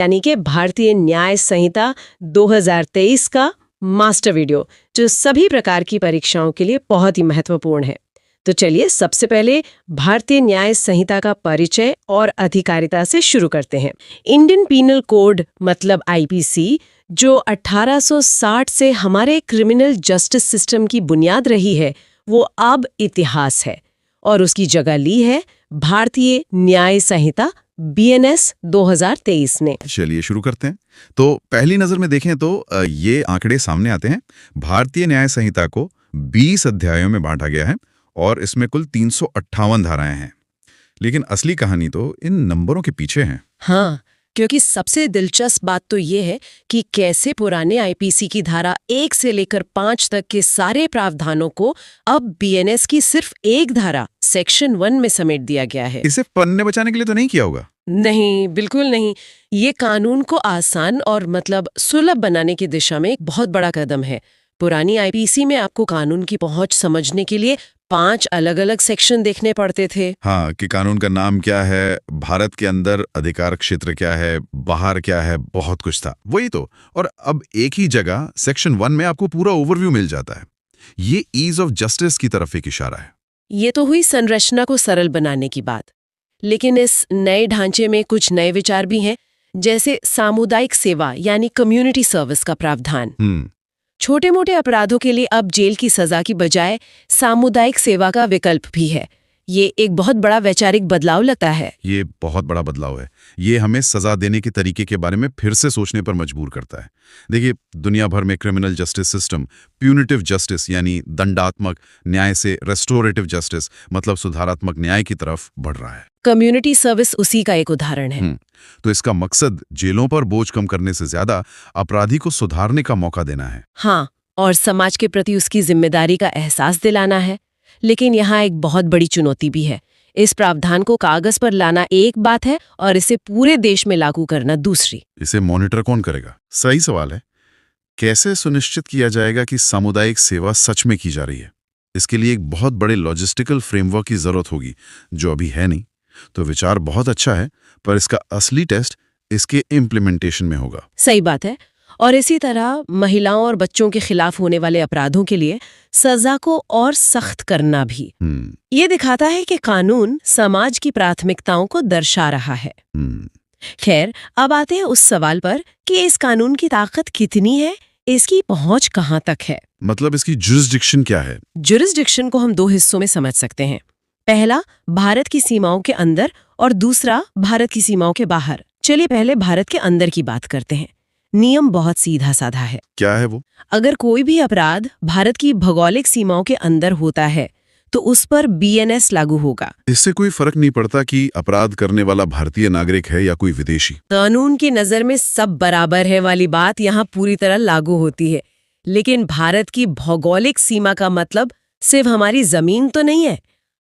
यानी कि भारतीय न्याय संहिता 2023 का मास्टर वीडियो, जो सभी प्रकार की परीक्षाओं के लिए बहुत ही महत्वपूर्ण है। तो चलिए सबसे पहले भारतीय न्याय संहिता का परिचय और अधिकारिता से शुरू करते हैं। इंडियन पीनल कोड मतलब आईपीसी, जो 1860 से हमारे क्रिमिनल जस्टिस सिस्टम की बुनियाद रही है, वो अब इतिहास है और उसकी जगह ली है भारतीय न्याय संहिता बीएनएस 2023 ने। चलिए शुरू करते हैं। तो पहली नजर में देखें तो ये आंकड़े सामने आते हैं। भारतीय न्याय संहिता को 20 अध्यायों में बांटा गया है और इसमें कुल 358 धाराएं हैं। लेकिन असली कहानी तो इन नंबरों के पीछे है। हाँ, क्योंकि सबसे दिलचस्प बात तो ये है कि कैसे पुराने आईपीसी की धारा 1 से लेकर 5 तक के सारे प्रावधानों को अब बीएनएस की सिर्फ एक धारा सेक्शन 1 में समेट दिया गया है। इसे पन्ने बचाने के लिए तो नहीं किया होगा? नहीं, बिल्कुल नहीं। ये कानून को आसान और सुलभ बनाने की दिशा में एक बहुत बड़ा कदम है। पुरानी आईपीसी में आपको कानून की पहुंच समझने के लिए 5 अलग-अलग सेक्शन देखने पड़ते थे। हाँ, कि कानून का नाम क्या है, भारत के अंदर अधिकार क्षेत्र क्या है, बाहर क्या है, बहुत कुछ था। वही तो। और अब एक ही जगह सेक्शन 1 में आपको पूरा ओवरव्यू मिल जाता है। ये ईज ऑफ जस्टिस की तरफ एक इशारा है। ये तो हुई संरचना को सरल बनाने की बात, लेकिन इस नए ढांचे में कुछ नए विचार भी हैं, जैसे सामुदायिक सेवा यानी कम्युनिटी सर्विस का प्रावधान। छोटे मोटे अपराधों के लिए अब जेल की सजा की बजाय सामुदायिक सेवा का विकल्प भी है। ये एक बहुत बड़ा वैचारिक बदलाव लगता है। ये बहुत बड़ा बदलाव है। ये हमें सजा देने के तरीके के बारे में फिर से सोचने पर मजबूर करता है। देखिए, दुनिया भर में criminal justice system punitive justice यानी दंडात्मक न्याय से रेस्टोरेटिव जस्टिस मतलब सुधारात्मक न्याय की तरफ बढ़ रहा है। कम्युनिटी सर्विस उसी का एक उदाहरण है। तो इसका मकसद जेलों पर बोझ कम करने से ज्यादा अपराधी को सुधारने का मौका देना है। हाँ, और समाज के प्रति उसकी जिम्मेदारी का एहसास दिलाना है। लेकिन यहाँ एक बहुत बड़ी चुनौती भी है। इस प्रावधान को कागज पर लाना एक बात है और इसे पूरे देश में लागू करना दूसरी। इसे मॉनिटर कौन करेगा? सही सवाल है। कैसे सुनिश्चित किया जाएगा कि सामुदायिक सेवा सच में की जा रही है? इसके लिए एक बहुत बड़े लॉजिस्टिकल फ्रेमवर्क की जरूरत होगी, जो अभी है नहीं। तो विचार बहुत अच्छा है, पर इसका असली टेस्ट इसके इम्प्लीमेंटेशन में होगा। सही बात है। और इसी तरह महिलाओं और बच्चों के खिलाफ होने वाले अपराधों के लिए सजा को और सख्त करना भी। ये दिखाता है कि कानून समाज की प्राथमिकताओं को दर्शा रहा है। खैर, अब आते हैं उस सवाल पर कि इस कानून की ताकत कितनी है, इसकी पहुंच कहां तक है। मतलब इसकी जुरिस्डिक्शन क्या है? जुरिस्डिक्शन को हम 2 हिस्सों में समझ सकते हैं। पहला, भारत की सीमाओं के अंदर और दूसरा, भारत की सीमाओं के बाहर। चलिए पहले भारत के अंदर की बात करते हैं। नियम बहुत सीधा साधा है। क्या है वो? अगर कोई भी अपराध भारत की भौगोलिक सीमाओं के अंदर होता है तो उस पर बीएनएस लागू होगा। इससे कोई फर्क नहीं पड़ता कि अपराध करने वाला भारतीय नागरिक है या कोई विदेशी। कानून की नजर में सब बराबर है वाली बात यहाँ पूरी तरह लागू होती है। लेकिन भारत की भौगोलिक सीमा का मतलब सिर्फ हमारी जमीन तो नहीं है।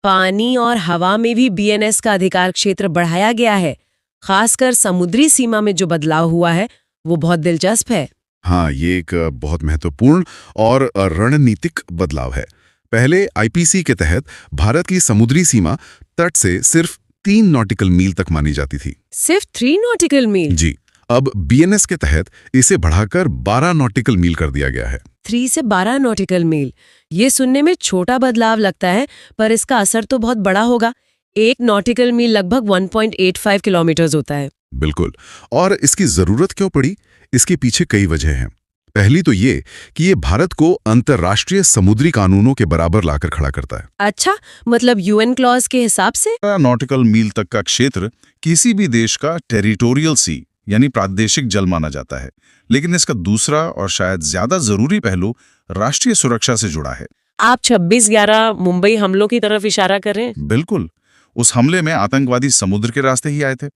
पानी और हवा में भी बीएनएस का अधिकार क्षेत्र बढ़ाया गया है। खासकर समुद्री सीमा में जो बदलाव हुआ है वो बहुत दिलचस्प है। हाँ, ये एक बहुत महत्वपूर्ण और रणनीतिक बदलाव है। पहले आईपीसी के तहत भारत की समुद्री सीमा तट से सिर्फ 3 नॉटिकल मील तक मानी जाती थी। सिर्फ 3 नॉटिकल मील? जी। अब बीएनएस के तहत इसे बढ़ाकर 12 नॉटिकल मील कर दिया गया है। 3 से 12 नॉटिकल मील। ये सुनने में छोटा बदलाव लगता है, पर इसका असर तो बहुत बड़ा होगा। 1 नॉटिकल मील लगभग 1.85 किलोमीटर होता है। बिल्कुल। और इसकी जरूरत क्यों पड़ी? इसके पीछे कई वजह हैं। पहली तो ये कि ये भारत को अंतर्राष्ट्रीय समुद्री कानूनों के बराबर लाकर खड़ा करता है। अच्छा, मतलब यूएन क्लॉज के हिसाब से? नॉटिकल मील तक का क्षेत्र किसी भी देश का टेरिटोरियल सी यानी प्रादेशिक जल माना जाता है। लेकिन इसका दूसरा और शायद ज्यादा जरूरी पहलू राष्ट्रीय सुरक्षा से जुड़ा है। आप 26/11 मुंबई हमलों की तरफ इशारा कर रहे हैं? बिल्कुल। उस हमले में आतंकवादी समुद्र के रास्ते ही आए थे।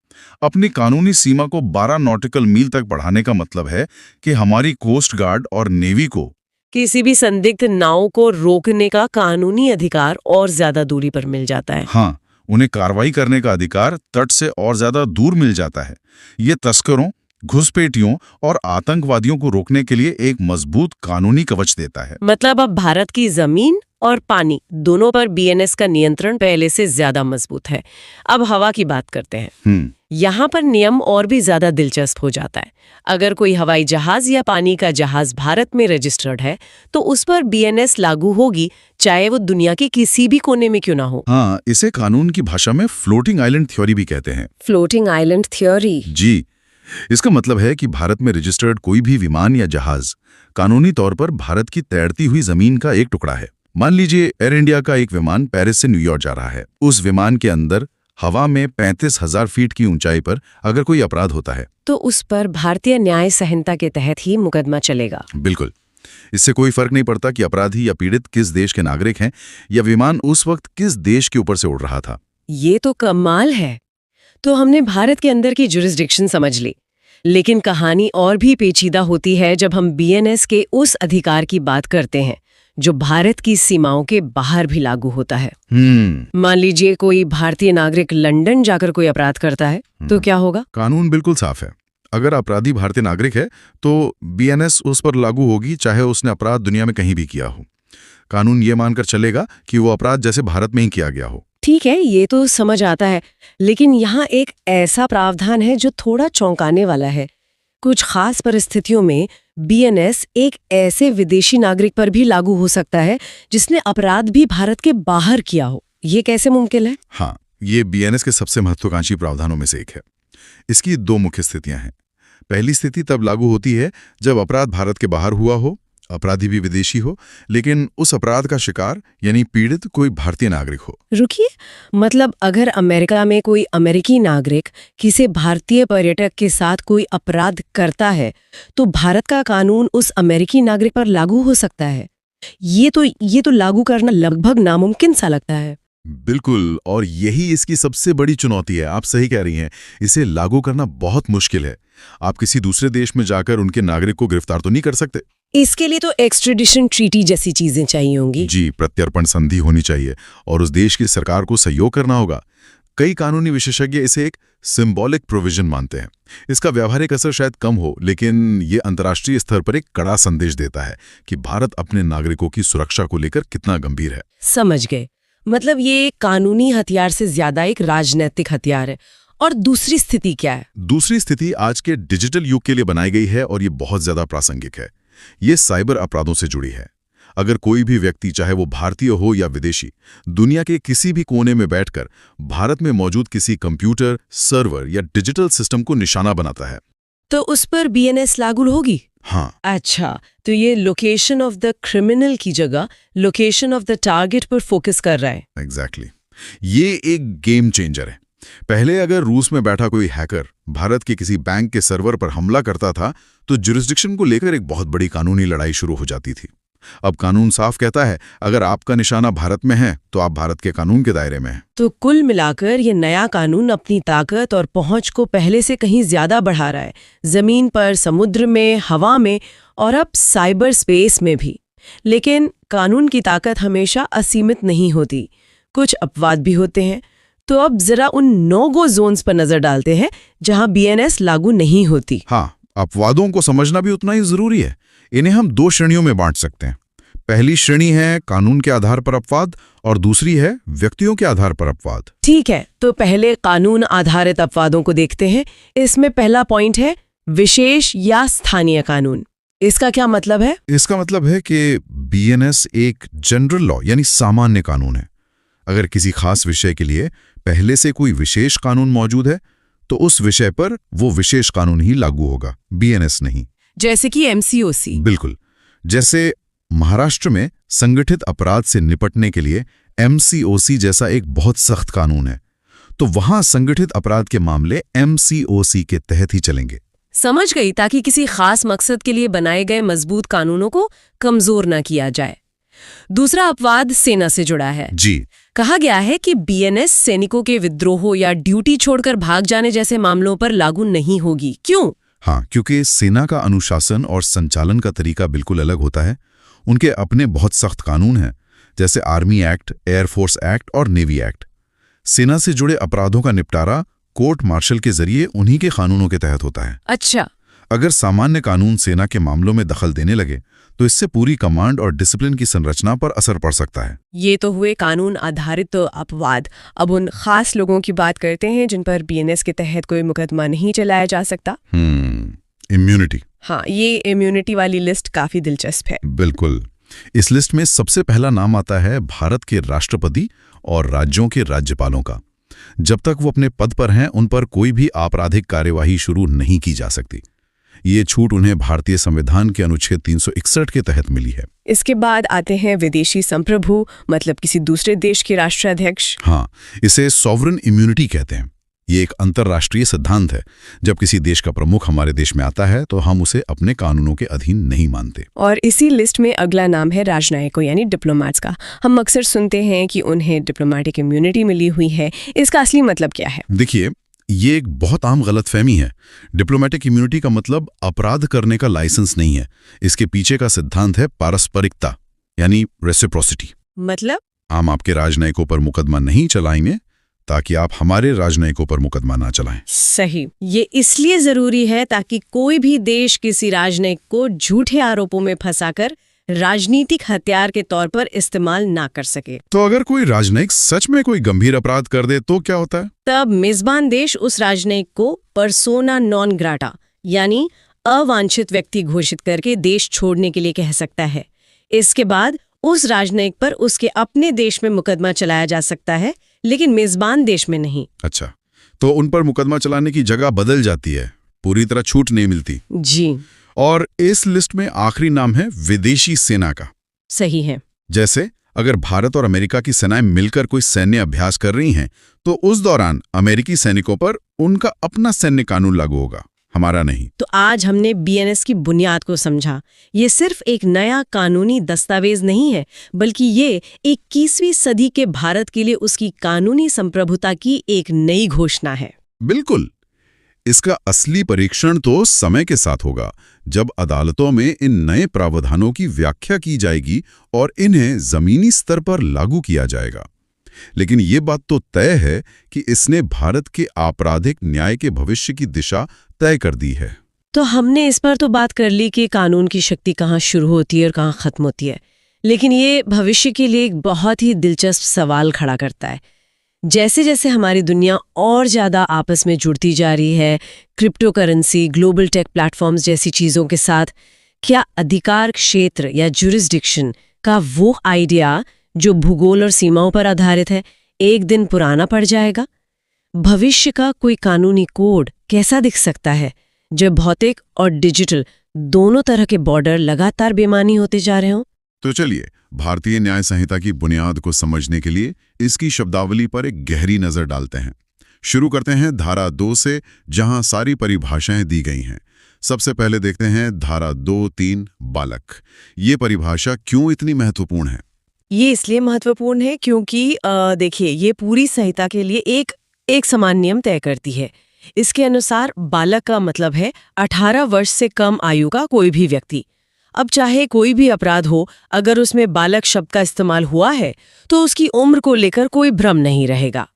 अपनी कानूनी सीमा को 12 नॉटिकल मील तक बढ़ाने का मतलब है कि हमारी कोस्ट गार्ड और नेवी को किसी भी संदिग्ध नाव को रोकने का कानूनी अधिकार और ज्यादा दूरी पर मिल जाता है। हाँ, उन्हें कार्रवाई करने का अधिकार तट से और ज्यादा दूर मिल जाता है। ये तस्करों, घुसपैठियों और आतंकवादियों को रोकने के लिए एक मजबूत कानूनी कवच देता है। मतलब अब भारत की जमीन और पानी दोनों पर बीएनएस का नियंत्रण पहले से ज्यादा मजबूत है। अब हवा की बात करते हैं। यहाँ पर नियम और भी ज्यादा दिलचस्प हो जाता है। अगर कोई हवाई जहाज या पानी का जहाज भारत में रजिस्टर्ड है तो उस पर बीएनएस लागू होगी, चाहे वो दुनिया के किसी भी कोने में क्यों ना हो। हाँ, इसे कानून की भाषा में फ्लोटिंग आइलैंड थ्योरी भी कहते हैं। Floating island theory? जी, इसका मतलब है कि भारत में रजिस्टर्ड कोई भी विमान या जहाज कानूनी तौर पर भारत की तैरती हुई जमीन का एक टुकड़ा है। मान लीजिए एयर इंडिया का एक विमान पेरिस से न्यूयॉर्क जा रहा है। उस विमान के अंदर हवा में 35,000 फीट की ऊंचाई पर अगर कोई अपराध होता है तो उस पर भारतीय न्याय संहिता के तहत ही मुकदमा चलेगा। बिल्कुल, इससे कोई फर्क नहीं पड़ता कि अपराधी या पीड़ित किस देश के नागरिक हैं या विमान उस वक्त किस देश के ऊपर से उड़ रहा था। ये तो कमाल है। तो हमने भारत के अंदर की जुरिस्डिक्शन समझ ली, लेकिन कहानी और भी पेचीदा होती है जब हम बीएनएस के उस अधिकार की बात करते हैं जो भारत की सीमाओं के बाहर भी लागू होता है। मान लीजिए कोई भारतीय नागरिक लंदन जाकर कोई अपराध करता है तो क्या होगा? कानून बिल्कुल साफ है। अगर अपराधी भारतीय नागरिक है तो बीएनएस उस पर लागू होगी, चाहे उसने अपराध दुनिया में कहीं भी किया हो। कानून ये मानकर चलेगा कि वो अपराध जैसे भारत में ही किया गया हो। ठीक है, ये तो समझ आता है, लेकिन यहाँ एक ऐसा प्रावधान है जो थोड़ा चौंकाने वाला है। कुछ खास परिस्थितियों में बीएनएस एक ऐसे विदेशी नागरिक पर भी लागू हो सकता है जिसने अपराध भी भारत के बाहर किया हो। ये कैसे मुमकिन है? हाँ, ये बीएनएस के सबसे महत्वाकांक्षी प्रावधानों में से एक है। इसकी दो मुख्य स्थितियां हैं। पहली स्थिति तब लागू होती है जब अपराध भारत के बाहर हुआ हो, अपराधी भी विदेशी हो, लेकिन उस अपराध का शिकार यानी पीड़ित कोई भारतीय नागरिक हो। रुकिए, मतलब अगर अमेरिका में कोई अमेरिकी नागरिक किसी भारतीय पर्यटक के साथ कोई अपराध करता है तो भारत का कानून उस अमेरिकी नागरिक पर लागू हो सकता है। ये तो लागू करना लगभग नामुमकिन सा लगता है। बिल्कुल, और यही इसकी सबसे बड़ी चुनौती है। आप सही कह रही हैं, इसे लागू करना बहुत मुश्किल है। आप किसी दूसरे देश में जाकर उनके नागरिक को गिरफ्तार तो नहीं कर सकते। इसके लिए तो एक्सट्रेडिशन ट्रीटी जैसी चीजें चाहिए होंगी। जी, प्रत्यर्पण संधि होनी चाहिए और उस देश की सरकार को सहयोग करना होगा। कई कानूनी विशेषज्ञ इसे एक सिंबॉलिक प्रोविजन मानते हैं। इसका व्यावहारिक असर शायद कम हो, लेकिन ये अंतर्राष्ट्रीय स्तर पर एक कड़ा संदेश देता है कि भारत अपने नागरिकों की सुरक्षा को लेकर कितना गंभीर है। समझ गए, मतलब ये कानूनी हथियार से ज्यादा एक राजनीतिक हथियार है। और दूसरी स्थिति क्या है? दूसरी स्थिति आज के डिजिटल युग के लिए बनाई गई है और ये बहुत ज्यादा प्रासंगिक है। ये साइबर अपराधों से जुड़ी है। अगर कोई भी व्यक्ति, चाहे वो भारतीय हो या विदेशी, दुनिया के किसी भी कोने में बैठकर भारत में मौजूद किसी कंप्यूटर, सर्वर या डिजिटल सिस्टम को निशाना बनाता है तो उस पर बीएनएस लागू होगी? हाँ। अच्छा, तो ये लोकेशन ऑफ द क्रिमिनल की जगह लोकेशन ऑफ द टारगेट पर फोकस कर रहा है। एग्जैक्टली। ये एक गेम चेंजर है। पहले अगर रूस में बैठा कोई हैकर भारत के किसी बैंक के सर्वर पर हमला करता था तो जुरिस्डिक्शन को लेकर एक बहुत बड़ी कानूनी लड़ाई शुरू हो जाती थी। अब कानून साफ कहता है, अगर आपका निशाना भारत में है तो आप भारत के कानून के दायरे में हैं। तो कुल मिलाकर ये नया कानून अपनी ताकत और पहुंच को पहले से कहीं ज्यादा बढ़ा रहा है, जमीन पर, समुद्र में, हवा में और अब साइबर स्पेस में भी। लेकिन कानून की ताकत हमेशा असीमित नहीं होती, कुछ अपवाद भी होते हैं। तो अब जरा उन नो गो जोन्स पर नजर डालते हैं जहां बीएनएस लागू नहीं होती। हाँ, अपवादों को समझना भी उतना ही जरूरी है। इन्हें हम दो श्रेणियों में बांट सकते हैं। पहली श्रेणी है कानून के आधार पर अपवाद और दूसरी है व्यक्तियों के आधार पर अपवाद। ठीक है, तो पहले कानून आधारित अपवादों को देखते हैं। इसमें पहला पॉइंट है विशेष या स्थानीय कानून। इसका क्या मतलब है? इसका मतलब है कि बीएनएस एक जनरल लॉ यानी सामान्य कानून है। अगर किसी खास विषय के लिए पहले से कोई विशेष कानून मौजूद है तो उस विषय पर वो विशेष कानून ही लागू होगा, बीएनएस नहीं। जैसे कि एमसीओसी। बिल्कुल, जैसे महाराष्ट्र में संगठित अपराध से निपटने के लिए एमसीओसी जैसा एक बहुत सख्त कानून है, तो वहां संगठित अपराध के मामले एमसीओसी के तहत ही चलेंगे। समझ गई, ताकि किसी खास मकसद के लिए बनाए गए मजबूत कानूनों को कमजोर न किया जाए। दूसरा अपवाद सेना से जुड़ा है। जी, कहा गया है कि बीएनएस सैनिकों के विद्रोह या ड्यूटी छोड़कर भाग जाने जैसे मामलों पर लागू नहीं होगी। क्यों? हाँ, क्योंकि सेना का अनुशासन और संचालन का तरीका बिल्कुल अलग होता है। उनके अपने बहुत सख्त कानून हैं, जैसे आर्मी एक्ट, एयरफोर्स एक्ट और नेवी एक्ट। सेना से जुड़े अपराधों का निपटारा कोर्ट मार्शल के जरिए उन्हीं के कानूनों के तहत होता है। अच्छा। अगर सामान्य कानून सेना के मामलों में दखल देने लगे तो इससे पूरी कमांड और डिसिप्लिन की संरचना पर असर पड़ सकता है। ये तो हुए कानून आधारित अपवाद। अब उन खास लोगों की बात करते हैं जिन पर बीएनएस के तहत कोई मुकदमा नहीं चलाया जा सकता। इम्यूनिटी। हाँ, ये इम्यूनिटी वाली लिस्ट काफी दिलचस्प है। बिल्कुल। इस लिस्ट में सबसे पहला नाम आता है भारत के राष्ट्रपति और राज्यों के राज्यपालों का। जब तक वो अपने पद पर हैं, उन पर कोई भी आपराधिक कार्यवाही शुरू नहीं की जा सकती। ये छूट उन्हें भारतीय संविधान के अनुच्छेद 361 के तहत मिली है। इसके बाद आते हैं विदेशी संप्रभु, मतलब किसी दूसरे देश के राष्ट्राध्यक्ष। हाँ, इसे सॉवरन इम्यूनिटी कहते हैं। ये एक अंतर्राष्ट्रीय सिद्धांत है। जब किसी देश का प्रमुख हमारे देश में आता है तो हम उसे अपने कानूनों के अधीन नहीं मानते। और इसी लिस्ट में अगला नाम है राजनयिकों यानी डिप्लोमेट्स का। हम अक्सर सुनते हैं कि उन्हें डिप्लोमेटिक इम्यूनिटी मिली हुई है। इसका असली मतलब क्या है? देखिए, ये एक बहुत आम गलतफहमी है। डिप्लोमेटिक इम्यूनिटी का मतलब अपराध करने का लाइसेंस नहीं है। इसके पीछे का सिद्धांत है पारस्परिकता यानी रेसिप्रोसिटी। मतलब हम आपके राजनयिकों पर मुकदमा नहीं चलाएंगे ताकि आप हमारे राजनयिकों पर मुकदमा ना चलाएं। सही। ये इसलिए जरूरी है ताकि कोई भी देश किसी राजनयिक को झूठे आरोपों में फंसाकर राजनीतिक हथियार के तौर पर इस्तेमाल ना कर सके। तो अगर कोई राजनयिक सच में कोई गंभीर अपराध कर दे तो क्या होता है? तब मेजबान देश उस राजनयिक को पर्सोना नॉन ग्राटा यानी अवांछित व्यक्ति घोषित करके देश छोड़ने के लिए कह सकता है। इसके बाद उस राजनयिक पर उसके अपने देश में मुकदमा चलाया जा सकता है, लेकिन मेजबान देश में नहीं। अच्छा, तो उन पर मुकदमा चलाने की जगह बदल जाती है, पूरी तरह छूट नहीं मिलती। जी। और इस लिस्ट में आखिरी नाम है विदेशी सेना का। सही है। जैसे अगर भारत और अमेरिका की सेनाएं मिलकर कोई सैन्य अभ्यास कर रही हैं तो उस दौरान अमेरिकी सैनिकों पर उनका अपना सैन्य कानून लागू होगा, हमारा नहीं। तो आज हमने बीएनएस की बुनियाद को समझा। ये सिर्फ एक नया कानूनी दस्तावेज नहीं है, बल्कि ये 21वीं सदी के भारत के लिए उसकी कानूनी संप्रभुता की एक नई घोषणा है। बिल्कुल। इसका असली परीक्षण तो समय के साथ होगा, जब अदालतों में इन नए प्रावधानों की व्याख्या की जाएगी और इन्हें जमीनी स्तर पर लागू किया जाएगा। लेकिन ये बात तो तय है कि इसने भारत के आपराधिक न्याय के भविष्य की दिशा तय कर दी है। तो हमने इस पर तो बात कर ली कि कानून की शक्ति कहाँ शुरू होती है और कहाँ खत्म होती है, लेकिन ये भविष्य के लिए एक बहुत ही दिलचस्प सवाल खड़ा करता है। जैसे जैसे हमारी दुनिया और ज़्यादा आपस में जुड़ती जा रही है, crypto currency, global tech platforms जैसी चीज़ों के साथ, क्या अधिकार क्षेत्र या जुरिस्डिक्शन का वो आइडिया जो भूगोल और सीमाओं पर आधारित है, एक दिन पुराना पड़ जाएगा? भविष्य का कोई कानूनी कोड कैसा दिख सकता है जब भौतिक और डिजिटल दोनों तरह के बॉर्डर लगातार बेमानी होते जा रहे हों? तो चलिए, भारतीय न्याय संहिता की बुनियाद को समझने के लिए इसकी शब्दावली पर एक गहरी नजर डालते हैं। शुरू करते हैं धारा 2 से, जहां सारी परिभाषाएं दी गई हैं। सबसे पहले देखते हैं धारा 2(3) बालक। ये परिभाषा क्यों इतनी महत्वपूर्ण है? ये इसलिए महत्वपूर्ण है क्योंकि देखिए, ये पूरी संहिता के लिए एक समान नियम तय करती है। इसके अनुसार बालक का मतलब है 18 वर्ष से कम आयु का कोई भी व्यक्ति। अब चाहे कोई भी अपराध हो, अगर उसमें बालक शब्द का इस्तेमाल हुआ है तो उसकी उम्र को लेकर कोई भ्रम नहीं रहेगा।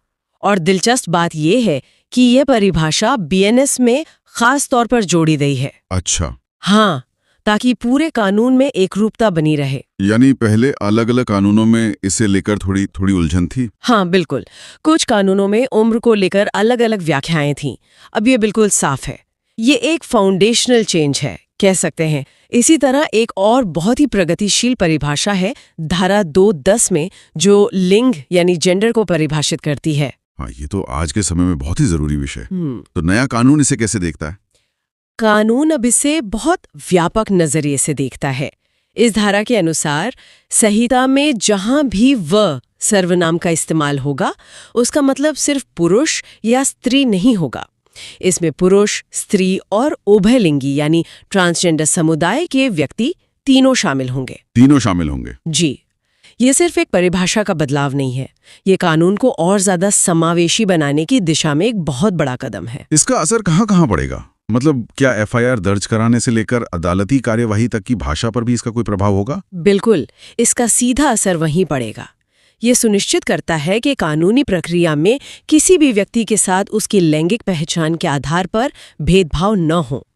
और दिलचस्प बात यह है कि यह परिभाषा बीएनएस में खास तौर पर जोड़ी गई है। अच्छा। हाँ, ताकि पूरे कानून में एकरूपता बनी रहे। यानी पहले अलग अलग कानूनों में इसे लेकर थोड़ी उलझन थी। हाँ बिल्कुल, कुछ कानूनों में उम्र को लेकर अलग अलग व्याख्याएं थीं। अब ये बिल्कुल साफ है। ये एक फाउंडेशनल चेंज है, कह सकते हैं। इसी तरह एक और बहुत ही प्रगतिशील परिभाषा है धारा 2(10) में, जो लिंग यानी जेंडर को परिभाषित करती है। हाँ, ये तो आज के समय में बहुत ही जरूरी विषय। तो नया कानून इसे कैसे देखता है? कानून अब इसे बहुत व्यापक नजरिए से देखता है। इस धारा के अनुसार संहिता में जहां भी व सर्वनाम का इस्तेमाल होगा, उसका मतलब सिर्फ पुरुष या स्त्री नहीं होगा। इसमें पुरुष, स्त्री और उभयलिंगी यानी ट्रांसजेंडर समुदाय के व्यक्ति तीनों शामिल होंगे। तीनों शामिल होंगे? जी। ये सिर्फ एक परिभाषा का बदलाव नहीं है, ये कानून को और ज्यादा समावेशी बनाने की दिशा में एक बहुत बड़ा कदम है। इसका असर कहाँ पड़ेगा? मतलब क्या एफआईआर दर्ज कराने से लेकर अदालती कार्यवाही तक की भाषा पर भी इसका कोई प्रभाव होगा? बिल्कुल, इसका सीधा असर वहीं पड़ेगा। ये सुनिश्चित करता है कि कानूनी प्रक्रिया में किसी भी व्यक्ति के साथ उसकी लैंगिक पहचान के आधार पर भेदभाव न हो।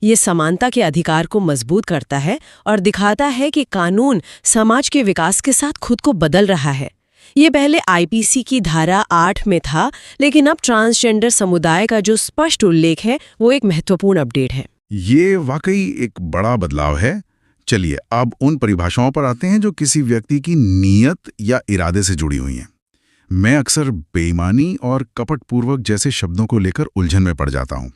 ये समानता के अधिकार को मजबूत करता है और दिखाता है कि कानून समाज के विकास के साथ खुद को बदल रहा है। ये पहले आईपीसी की धारा 8 में था, लेकिन अब ट्रांसजेंडर समुदाय का जो स्पष्ट उल्लेख है वो एक महत्वपूर्ण अपडेट है। ये वाकई एक बड़ा बदलाव है। चलिए अब उन परिभाषाओं पर आते हैं जो किसी व्यक्ति की नीयत या इरादे से जुड़ी हुई हैं। मैं अक्सर बेईमानी और कपटपूर्वक जैसे शब्दों को लेकर उलझन में पड़ जाता हूं।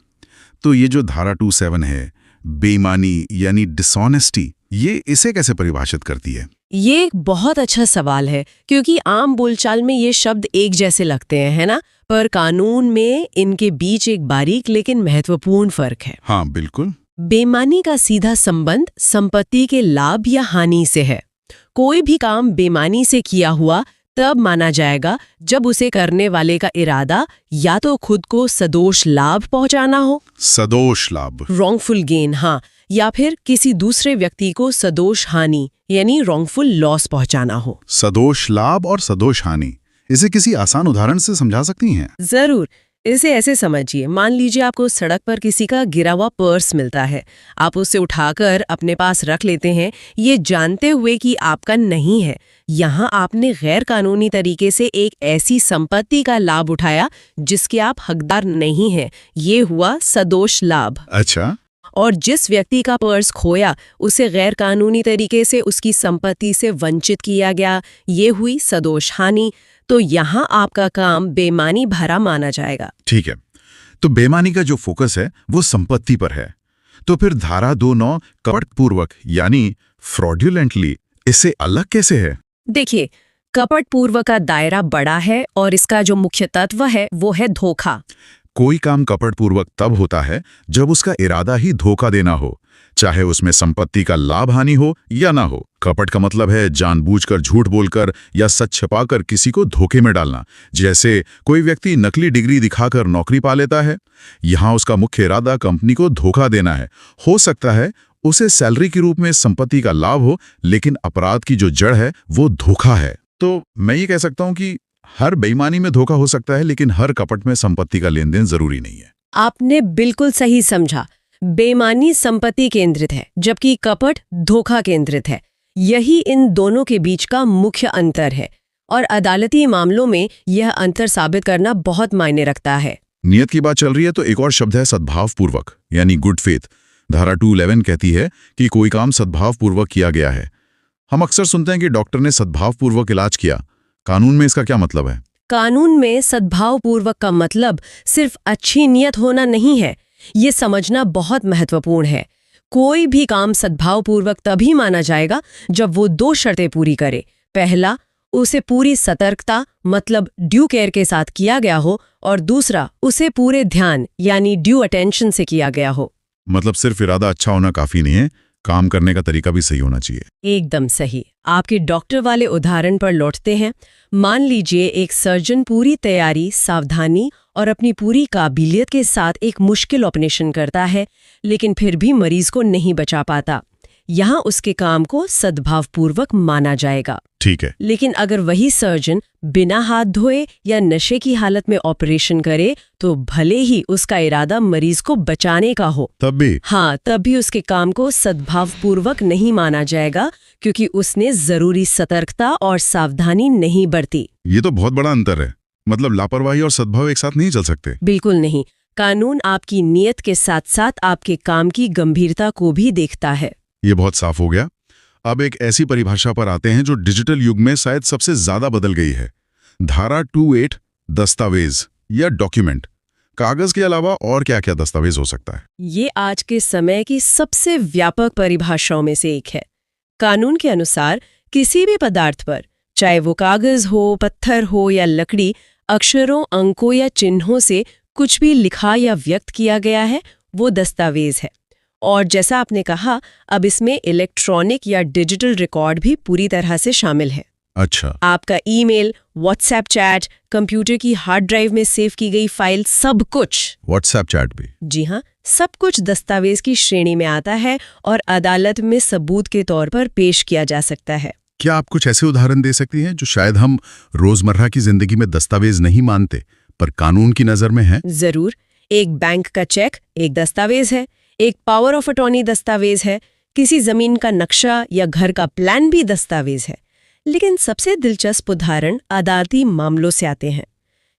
तो ये जो धारा 27 है, बेईमानी यानी डिसऑनेस्टी, ये इसे कैसे परिभाषित करती है? ये एक बहुत अच्छा सवाल है, क्योंकि आम बोलचाल में ये शब्द एक जैसे लगते हैं, है ना? पर कानून में इनके बीच एक बारीक लेकिन महत्वपूर्ण फर्क है। हाँ, बिल्कुल। बेईमानी का सीधा संबंध संपत्ति के लाभ या हानि से है। कोई भी काम बेईमानी से किया हुआ तब माना जाएगा जब उसे करने वाले का इरादा या तो खुद को सदोष लाभ पहुंचाना हो, सदोष लाभ, रॉन्गफुल गेन, हाँ, या फिर किसी दूसरे व्यक्ति को सदोष हानि यानी रॉन्गफुल लॉस पहुंचाना हो। सदोष लाभ और सदोष हानि, इसे किसी आसान उदाहरण से समझा सकती हैं? जरूर। इसे ऐसे समझिए, मान लीजिए आपको सड़क पर किसी का गिरा हुआ पर्स मिलता है। आप उसे उठाकर अपने पास रख लेते हैं, ये जानते हुए कि आपका नहीं है। यहाँ आपने गैर कानूनी तरीके से एक ऐसी संपत्ति का लाभ उठाया जिसके आप हकदार नहीं हैं। ये हुआ सदोष लाभ। अच्छा। और जिस व्यक्ति का पर्स खोया, उसे गैर कानूनी तरीके से उसकी संपत्ति से वंचित किया गया, ये हुई सदोष हानि। तो यहाँ आपका काम बेईमानी भरा माना जाएगा। ठीक है, तो बेईमानी का जो फोकस है वो संपत्ति पर है। तो फिर धारा 29 कपटपूर्वक यानी फ्रॉड्यूलेंटली, इससे अलग कैसे है? देखिए, कपटपूर्वक का दायरा बड़ा है और इसका जो मुख्य तत्व है वो है धोखा। कोई काम कपटपूर्वक तब होता है जब उसका इरादा ही धोखा देना हो, चाहे उसमें संपत्ति का लाभ हानि हो या ना हो। कपट का मतलब है जानबूझकर झूठ बोलकर या सच छिपाकर किसी को धोखे में डालना। जैसे कोई व्यक्ति नकली डिग्री दिखाकर नौकरी पा लेता है, यहाँ उसका मुख्य इरादा कंपनी को धोखा देना है। हो सकता है उसे सैलरी के रूप में संपत्ति का लाभ हो, लेकिन अपराध की जो जड़ है वो धोखा है। तो मैं ये कह सकता हूँ कि हर बेईमानी में धोखा हो सकता है, लेकिन हर कपट में संपत्ति का लेन देन जरूरी नहीं है। आपने बिल्कुल सही समझा। बेईमानी संपत्ति केंद्रित है, जबकि कपट धोखा केंद्रित है। यही इन दोनों के बीच का मुख्य अंतर है, और अदालती मामलों में यह अंतर साबित करना बहुत मायने रखता है। नियत की बात चल रही है तो एक और शब्द है सद्भावपूर्वक यानी गुड फेथ। धारा 211 कहती है कि कोई काम सद्भावपूर्वक किया गया है। हम अक्सर सुनते हैं कि डॉक्टर ने सद्भावपूर्वक इलाज किया। कानून में इसका क्या मतलब है? कानून में सद्भावपूर्वक का मतलब सिर्फ अच्छी नियत होना नहीं है। ये समझना बहुत महत्वपूर्ण है। कोई भी काम सद्भावपूर्वक तभी माना जाएगा जब वो 2 शर्तें पूरी करे। पहला, उसे पूरी सतर्कता मतलब ड्यू केयर के साथ किया गया हो, और दूसरा, उसे पूरे ध्यान यानी ड्यू अटेंशन से किया गया हो। मतलब सिर्फ इरादा अच्छा होना काफी नहीं है, काम करने का तरीका भी सही होना चाहिए। एकदम सही। आपके डॉक्टर वाले उदाहरण पर लौटते हैं। मान लीजिए एक सर्जन पूरी तैयारी, सावधानी और अपनी पूरी काबिलियत के साथ एक मुश्किल ऑपरेशन करता है, लेकिन फिर भी मरीज को नहीं बचा पाता। यहाँ उसके काम को सद्भावपूर्वक माना जाएगा। ठीक है। लेकिन अगर वही सर्जन बिना हाथ धोए या नशे की हालत में ऑपरेशन करे, तो भले ही उसका इरादा मरीज को बचाने का हो, तब भी? हाँ, तब भी उसके काम को सद्भावपूर्वक नहीं माना जाएगा, क्योंकि उसने जरूरी सतर्कता और सावधानी नहीं बरती। ये तो बहुत बड़ा अंतर है। मतलब लापरवाही और सद्भाव एक साथ नहीं चल सकते। बिल्कुल नहीं। कानून आपकी नीयत के साथ साथ आपके काम की गंभीरता को भी देखता है। ये बहुत साफ हो गया। अब एक ऐसी परिभाषा पर आते हैं जो डिजिटल युग में शायद सबसे ज्यादा बदल गई है। धारा 28 दस्तावेज या डॉक्यूमेंट। कागज के अलावा और क्या-क्या दस्तावेज हो सकता है? ये आज के समय की सबसे व्यापक परिभाषाओं में से एक है। कानून के अनुसार किसी भी पदार्थ पर, चाहे वो कागज हो, पत्थर हो या लकड़ी, अक्षरों, अंकों या चिन्हों से कुछ भी लिखा या व्यक्त किया गया है, वो दस्तावेज है। और जैसा आपने कहा, अब इसमें इलेक्ट्रॉनिक या डिजिटल रिकॉर्ड भी पूरी तरह से शामिल है। अच्छा। आपका ईमेल, व्हाट्सएप चैट, कंप्यूटर की हार्ड ड्राइव में सेव की गई फाइल, सब कुछ। व्हाट्सएप चैट भी? जी हाँ, सब कुछ दस्तावेज की श्रेणी में आता है और अदालत में सबूत के तौर पर पेश किया जा सकता है। क्या आप कुछ ऐसे उदाहरण दे सकती हैं जो शायद हम रोजमर्रा की जिंदगी में दस्तावेज नहीं मानते, पर कानून की नजर में है? जरूर। एक बैंक का चेक एक दस्तावेज है, एक पावर ऑफ अटॉर्नी दस्तावेज है, किसी जमीन का नक्शा या घर का प्लान भी दस्तावेज है। लेकिन सबसे दिलचस्प उदाहरण अदालती मामलों से आते हैं।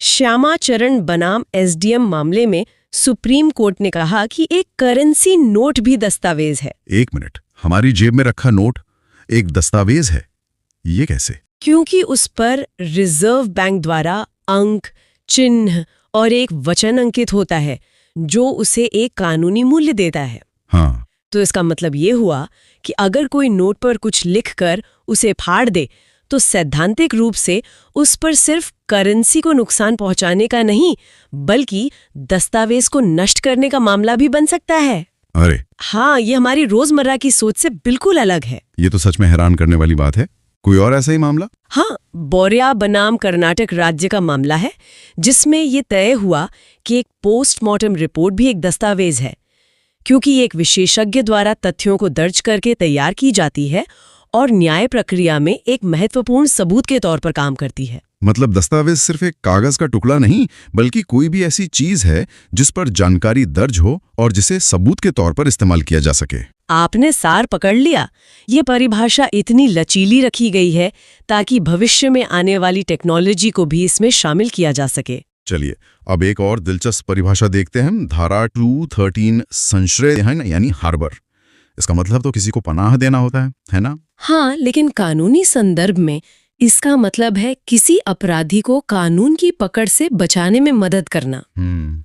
श्यामाचरण बनाम एसडीएम मामले में सुप्रीम कोर्ट ने कहा कि एक करेंसी नोट भी दस्तावेज है। एक मिनट, हमारी जेब में रखा नोट एक दस्तावेज है, ये कैसे? क्योंकि उस पर रिजर्व बैंक द्वारा अंक, चिन्ह और एक वचन अंकित होता है जो उसे एक कानूनी मूल्य देता है। हाँ, तो इसका मतलब ये हुआ कि अगर कोई नोट पर कुछ लिखकर उसे फाड़ दे तो सैद्धांतिक रूप से उस पर सिर्फ करेंसी को नुकसान पहुंचाने का नहीं, बल्कि दस्तावेज को नष्ट करने का मामला भी बन सकता है। अरे हाँ, ये हमारी रोजमर्रा की सोच से बिल्कुल अलग है। ये तो सच में हैरान करने वाली बात है। कोई और ऐसा ही मामला? हाँ, बोरिया बनाम कर्नाटक राज्य का मामला है, जिसमें ये तय हुआ कि एक पोस्टमार्टम रिपोर्ट भी एक दस्तावेज है, क्योंकि ये एक विशेषज्ञ द्वारा तथ्यों को दर्ज करके तैयार की जाती है और न्याय प्रक्रिया में एक महत्वपूर्ण सबूत के तौर पर काम करती है। मतलब दस्तावेज सिर्फ एक कागज का टुकड़ा नहीं, बल्कि कोई भी ऐसी चीज है जिस पर जानकारी दर्ज हो और जिसे सबूत के तौर पर इस्तेमाल किया जा सके। आपने सार पकड़ लिया। ये परिभाषा इतनी लचीली रखी गई है ताकि भविष्य में आने वाली टेक्नोलॉजी को भी इसमें शामिल किया जा सके। चलिए अब एक और दिलचस्प परिभाषा देखते हैं। धारा 213 संश्रय है ना, यानी हार्बर। इसका मतलब तो किसी को पनाह देना होता है ना? हाँ, लेकिन कानूनी संदर्भ में इसका मतलब है किसी अपराधी को कानून की पकड़ से बचाने में मदद करना।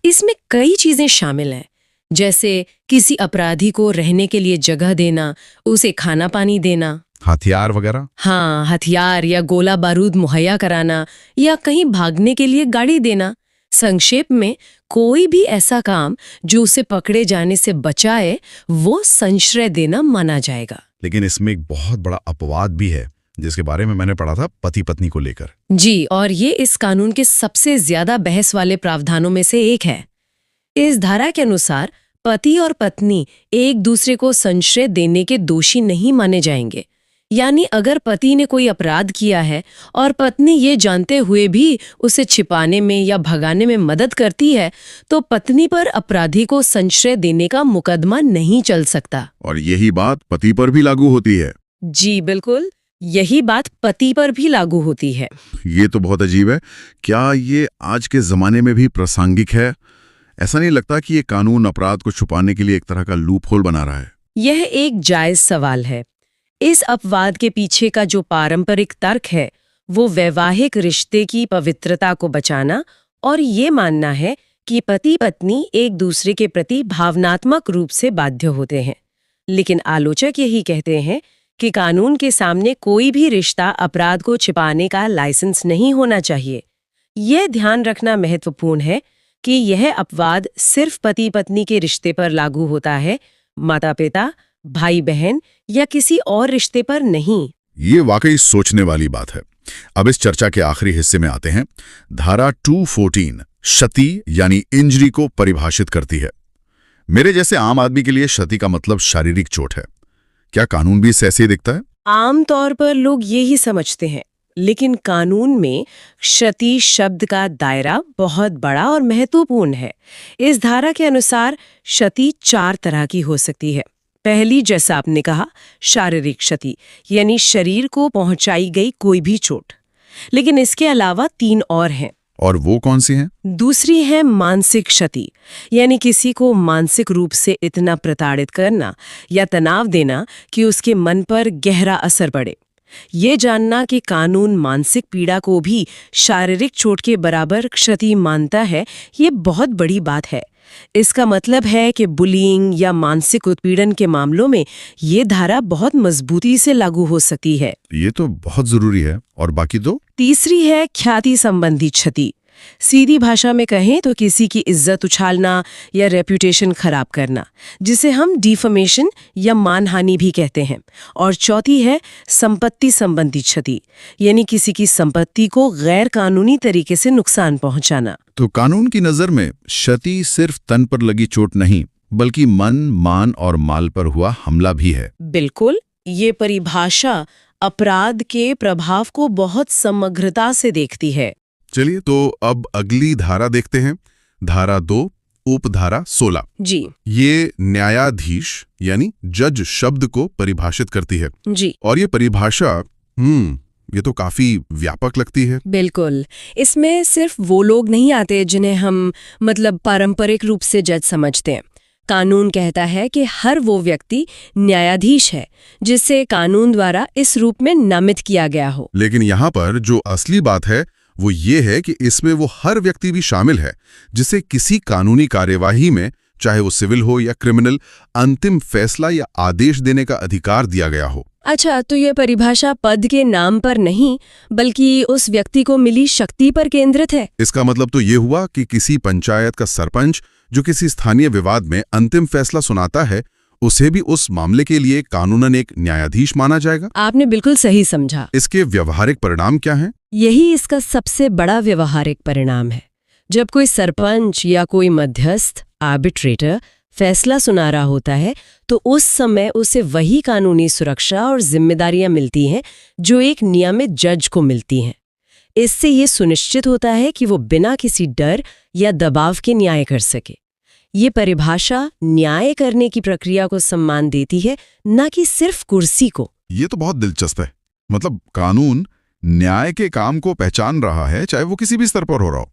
इसमें कई चीजें शामिल हैं, जैसे किसी अपराधी को रहने के लिए जगह देना, उसे खाना पानी देना, हथियार वगैरह। हाँ, हथियार या गोला बारूद मुहैया कराना, या कहीं भागने के लिए गाड़ी देना। संक्षेप में, कोई भी ऐसा काम जो उसे पकड़े जाने से बचाए, वो संश्रय देना माना जाएगा। लेकिन इसमें एक बहुत बड़ा अपवाद भी है, जिसके बारे में मैंने पढ़ा था, पति पत्नी को लेकर। जी, और ये इस कानून के सबसे ज्यादा बहस वाले प्रावधानों में से एक है। इस धारा के अनुसार पति और पत्नी एक दूसरे को संश्रय देने के दोषी नहीं माने जाएंगे। यानी अगर पति ने कोई अपराध किया है और पत्नी ये जानते हुए भी उसे छिपाने में या भगाने में मदद करती है, तो पत्नी पर अपराधी को संश्रय देने का मुकदमा नहीं चल सकता। और यही बात पति पर भी लागू होती है। जी बिल्कुल, यही बात पति पर भी लागू होती है। ये तो बहुत अजीब है। क्या ये आज के जमाने में भी प्रासंगिक है? ऐसा नहीं लगता कि ये कानून अपराध को छुपाने के लिए एक तरह का लूप होल बना रहा है? यह एक जायज सवाल है। इस अपवाद के पीछे का जो पारंपरिक तर्क है, वो वैवाहिक रिश्ते की पवित्रता को बचाना और ये मानना है कि पति पत्नी एक दूसरे के प्रति भावनात्मक रूप से बाध्य होते हैं। लेकिन आलोचक यही कहते हैं कि कानून के सामने कोई भी रिश्ता अपराध को छिपाने का लाइसेंस नहीं होना चाहिए। यह ध्यान रखना महत्वपूर्ण है कि यह अपवाद सिर्फ पति पत्नी के रिश्ते पर लागू होता है, माता पिता, भाई बहन या किसी और रिश्ते पर नहीं। ये वाकई सोचने वाली बात है। अब इस चर्चा के आखिरी हिस्से में आते हैं। धारा 214 क्षति यानी इंजरी को परिभाषित करती है। मेरे जैसे आम आदमी के लिए क्षति का मतलब शारीरिक चोट है। क्या कानून भी इसे ऐसे ही दिखता है? आमतौर पर लोग यही समझते हैं, लेकिन कानून में क्षति शब्द का दायरा बहुत बड़ा और महत्वपूर्ण है। इस धारा के अनुसार क्षति 4 तरह की हो सकती है। पहली, जैसा आपने कहा, शारीरिक क्षति, यानी शरीर को पहुंचाई गई कोई भी चोट। लेकिन इसके अलावा 3 और हैं। और वो कौन सी हैं? दूसरी है मानसिक क्षति, यानी किसी को मानसिक रूप से इतना प्रताड़ित करना या तनाव देना कि उसके मन पर गहरा असर पड़े। ये जानना कि कानून मानसिक पीड़ा को भी शारीरिक चोट के बराबर क्षति मानता है, ये बहुत बड़ी बात है। इसका मतलब है कि बुलिंग या मानसिक उत्पीड़न के मामलों में ये धारा बहुत मजबूती से लागू हो सकती है। ये तो बहुत जरूरी है। और बाकी 2? तीसरी है ख्याति संबंधी क्षति। सीधी भाषा में कहें तो किसी की इज्जत उछालना या रेपुटेशन खराब करना, जिसे हम डिफेमेशन या मानहानि भी कहते हैं। और चौथी है संपत्ति संबंधी क्षति, यानी किसी की संपत्ति को गैर कानूनी तरीके से नुकसान पहुंचाना। तो कानून की नजर में क्षति सिर्फ तन पर लगी चोट नहीं, बल्कि मन, मान और माल पर हुआ हमला भी है। बिल्कुल, ये परिभाषा अपराध के प्रभाव को बहुत समग्रता से देखती है। चलिए तो अब अगली धारा देखते हैं। धारा 2 उपधारा 16 जी ये न्यायाधीश यानी जज शब्द को परिभाषित करती है। जी और ये परिभाषा ये तो काफी व्यापक लगती है। बिल्कुल। इसमें सिर्फ वो लोग नहीं आते जिन्हें हम पारंपरिक रूप से जज समझते हैं। कानून कहता है कि हर वो व्यक्ति न्यायाधीश है जिसे कानून द्वारा इस रूप में नामित किया गया हो। लेकिन यहाँ पर जो असली बात है वो ये है कि इसमें वो हर व्यक्ति भी शामिल है जिसे किसी कानूनी कार्यवाही में, चाहे वो सिविल हो या क्रिमिनल, अंतिम फैसला या आदेश देने का अधिकार दिया गया हो। अच्छा, तो ये परिभाषा पद के नाम पर नहीं बल्कि उस व्यक्ति को मिली शक्ति पर केंद्रित है। इसका मतलब तो ये हुआ कि किसी पंचायत का सरपंच जो किसी स्थानीय विवाद में अंतिम फैसला सुनाता है, उसे भी उस मामले के लिए कानूनन एक न्यायाधीश माना जाएगा। आपने बिल्कुल सही समझा। इसके व्यवहारिक परिणाम क्या हैं? यही इसका सबसे बड़ा व्यवहारिक परिणाम है। जब कोई सरपंच या कोई मध्यस्थ आर्बिट्रेटर फैसला सुना रहा होता है तो उस समय उसे वही कानूनी सुरक्षा और जिम्मेदारियां मिलती हैं जो एक नियमित जज को मिलती हैं। इससे ये सुनिश्चित होता है कि वो बिना किसी डर या दबाव के न्याय कर सके। ये परिभाषा न्याय करने की प्रक्रिया को सम्मान देती है, न कि सिर्फ कुर्सी को। ये तो बहुत दिलचस्प है। मतलब कानून न्याय के काम को पहचान रहा है, चाहे वो किसी भी स्तर पर हो रहा हो।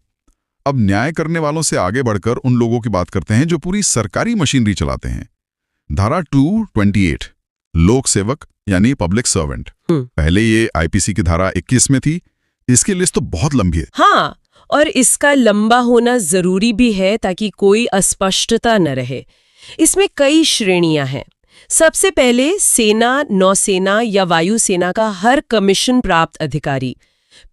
अब न्याय करने वालों से आगे बढ़कर उन लोगों की बात करते हैं जो पूरी सरकारी मशीनरी चलाते हैं। धारा 228 लोक सेवक यानी पब्लिक सर्वेंट। पहले ये आईपीसी की धारा 21 में थी। इसकी लिस्ट तो बहुत लंबी है। हाँ, और इसका लंबा होना जरूरी भी है ताकि कोई अस्पष्टता न रहे। इसमें कई श्रेणियां हैं। सबसे पहले सेना, नौसेना या वायुसेना का हर कमीशन प्राप्त अधिकारी,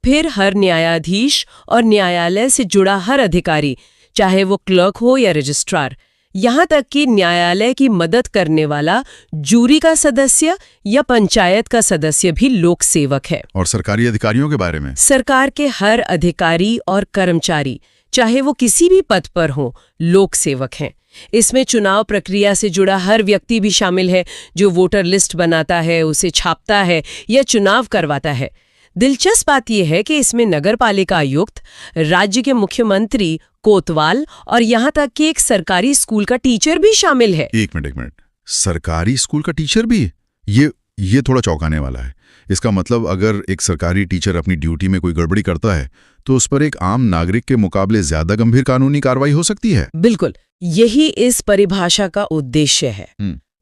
फिर हर न्यायाधीश और न्यायालय से जुड़ा हर अधिकारी, चाहे वो क्लर्क हो या रजिस्ट्रार, यहाँ तक कि न्यायालय की मदद करने वाला जूरी का सदस्य या पंचायत का सदस्य भी लोक सेवक है। और सरकारी अधिकारियों के बारे में? सरकार के हर अधिकारी और कर्मचारी, चाहे वो किसी भी पद पर हो, लोक सेवक हैं। इसमें चुनाव प्रक्रिया से जुड़ा हर व्यक्ति भी शामिल है, जो वोटर लिस्ट बनाता है, उसे छापता है या चुनाव करवाता है। दिलचस्प बात यह है कि इसमें नगरपालिका आयुक्त, राज्य के मुख्यमंत्री, कोतवाल और यहाँ तक कि एक सरकारी स्कूल का टीचर भी शामिल है। एक मिनट, सरकारी स्कूल का टीचर भी? ये थोड़ा चौंकाने वाला है। इसका मतलब अगर एक सरकारी टीचर अपनी ड्यूटी में कोई गड़बड़ी करता है तो उस पर एक आम नागरिक के मुकाबले ज्यादा गंभीर कानूनी कार्रवाई हो सकती है। बिल्कुल, यही इस परिभाषा का उद्देश्य है।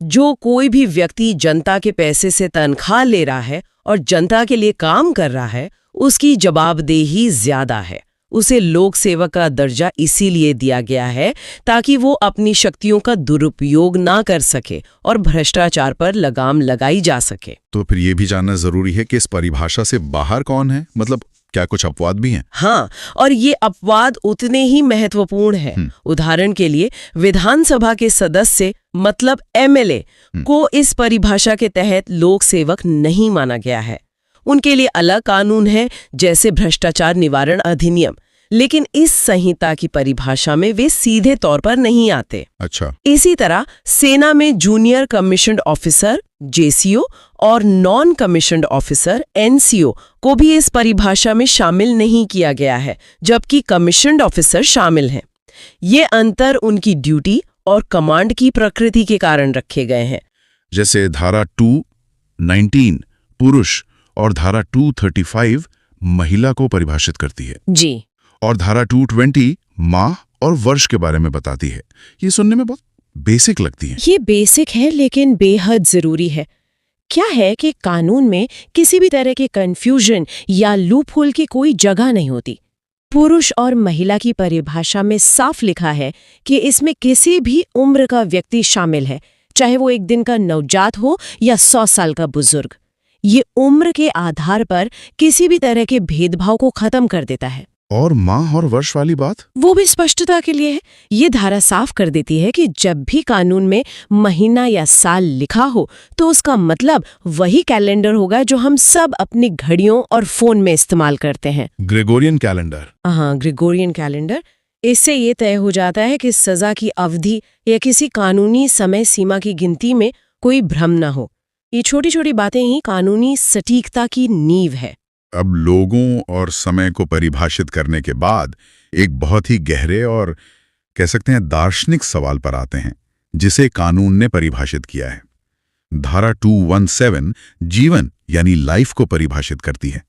जो कोई भी व्यक्ति जनता के पैसे से तनख्वाह ले रहा है और जनता के लिए काम कर रहा है, उसकी जवाबदेही ज्यादा है। उसे लोक सेवक का दर्जा इसीलिए दिया गया है ताकि वो अपनी शक्तियों का दुरुपयोग ना कर सके और भ्रष्टाचार पर लगाम लगाई जा सके। तो फिर ये भी जानना जरूरी है कि इस परिभाषा से बाहर कौन है? मतलब क्या कुछ अपवाद भी हैं? हाँ, और ये अपवाद उतने ही महत्वपूर्ण हैं। उदाहरण के लिए विधानसभा के सदस्य मतलब एमएलए को इस परिभाषा के तहत लोक सेवक नहीं माना गया है। उनके लिए अलग कानून है, जैसे भ्रष्टाचार निवारण अधिनियम, लेकिन इस संहिता की परिभाषा में वे सीधे तौर पर नहीं आते। अच्छा। इसी तरह सेना में जूनियर कमीशन्ड ऑफिसर जेसीओ और नॉन कमीशन्ड ऑफिसर एनसीओ को भी इस परिभाषा में शामिल नहीं किया गया है, जबकि कमीशन्ड ऑफिसर शामिल हैं। ये अंतर उनकी ड्यूटी और कमांड की प्रकृति के कारण रखे गए हैं। जैसे धारा 219 पुरुष और धारा 235 महिला को परिभाषित करती है जी, और धारा 220 माह और वर्ष के बारे में बताती है। ये सुनने में बहुत बेसिक लगती है। ये बेसिक है लेकिन बेहद जरूरी है। क्या है कि कानून में किसी भी तरह के कंफ्यूजन या लूपहोल की कोई जगह नहीं होती। पुरुष और महिला की परिभाषा में साफ लिखा है कि इसमें किसी भी उम्र का व्यक्ति शामिल है, चाहे वो एक दिन का नवजात हो या 100 साल का बुजुर्ग। ये उम्र के आधार पर किसी भी तरह के भेदभाव को खत्म कर देता है। और माह और वर्ष वाली बात? वो भी स्पष्टता के लिए है। ये धारा साफ कर देती है कि जब भी कानून में महीना या साल लिखा हो तो उसका मतलब वही कैलेंडर होगा जो हम सब अपनी घड़ियों और फोन में इस्तेमाल करते हैं। Gregorian calendar. हाँ, ग्रेगोरियन कैलेंडर। इससे ये तय हो जाता है कि सजा की अवधि या किसी कानूनी समय सीमा की गिनती में कोई भ्रम न हो। ये छोटी छोटी बातें ही कानूनी सटीकता की नींव है। अब लोगों और समय को परिभाषित करने के बाद एक बहुत ही गहरे और कह सकते हैं दार्शनिक सवाल पर आते हैं जिसे कानून ने परिभाषित किया है। धारा 217 जीवन यानी लाइफ को परिभाषित करती है।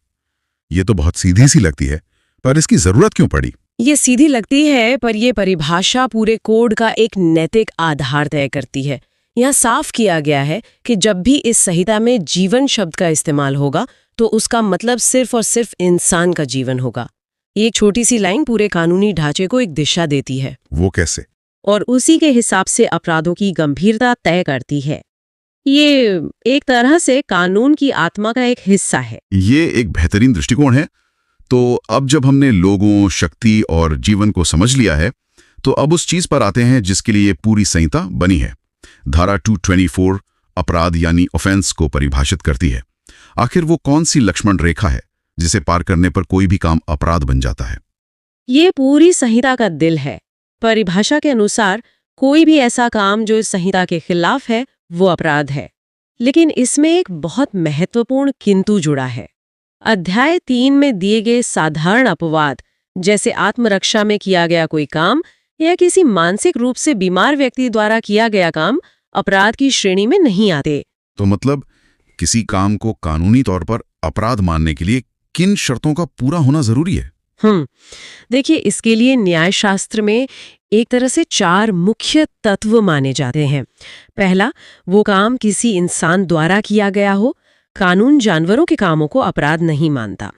ये तो बहुत सीधी सी लगती है, पर इसकी जरूरत क्यों पड़ी? ये सीधी लगती है, पर ये परिभाषा पूरे कोड का एक नैतिक आधार तय करती है। यहाँ साफ किया गया है कि जब भी इस संहिता में जीवन शब्द का इस्तेमाल होगा तो उसका मतलब सिर्फ और सिर्फ इंसान का जीवन होगा। ये एक छोटी सी लाइन पूरे कानूनी ढांचे को एक दिशा देती है। वो कैसे? और उसी के हिसाब से अपराधों की गंभीरता तय करती है। ये एक तरह से कानून की आत्मा का एक हिस्सा है। ये एक बेहतरीन दृष्टिकोण है। तो अब जब हमने लोगों, शक्ति और जीवन को समझ लिया है, तो अब उस चीज पर आते हैं जिसके लिए पूरी संहिता बनी है। धारा 224 अपराध यानी ऑफेंस को परिभाषित करती है। आखिर वो कौन सी लक्ष्मण रेखा है जिसे पार करने पर कोई भी काम अपराध बन जाता है? ये पूरी संहिता का दिल है। परिभाषा के अनुसार कोई भी ऐसा काम जो इस संहिता के खिलाफ है वो अपराध है। लेकिन इसमें एक बहुत महत्वपूर्ण किंतु जुड़ा है। अध्याय 3 में दिए गए साधारण अपवाद, जैसे आत्मरक्षा में किया गया कोई काम या किसी मानसिक रूप से बीमार व्यक्ति द्वारा किया गया काम, अपराध की श्रेणी में नहीं आते। तो मतलब किसी काम को कानूनी तौर पर अपराध मानने के लिए किन शर्तों का पूरा होना जरूरी है? देखिए, इसके लिए न्यायशास्त्र में एक तरह से 4 मुख्य तत्व माने जाते हैं। पहला, वो काम किसी इंसान द्वारा किया गया हो। कानून जानवरों के कामों को अपराध नहीं मानता।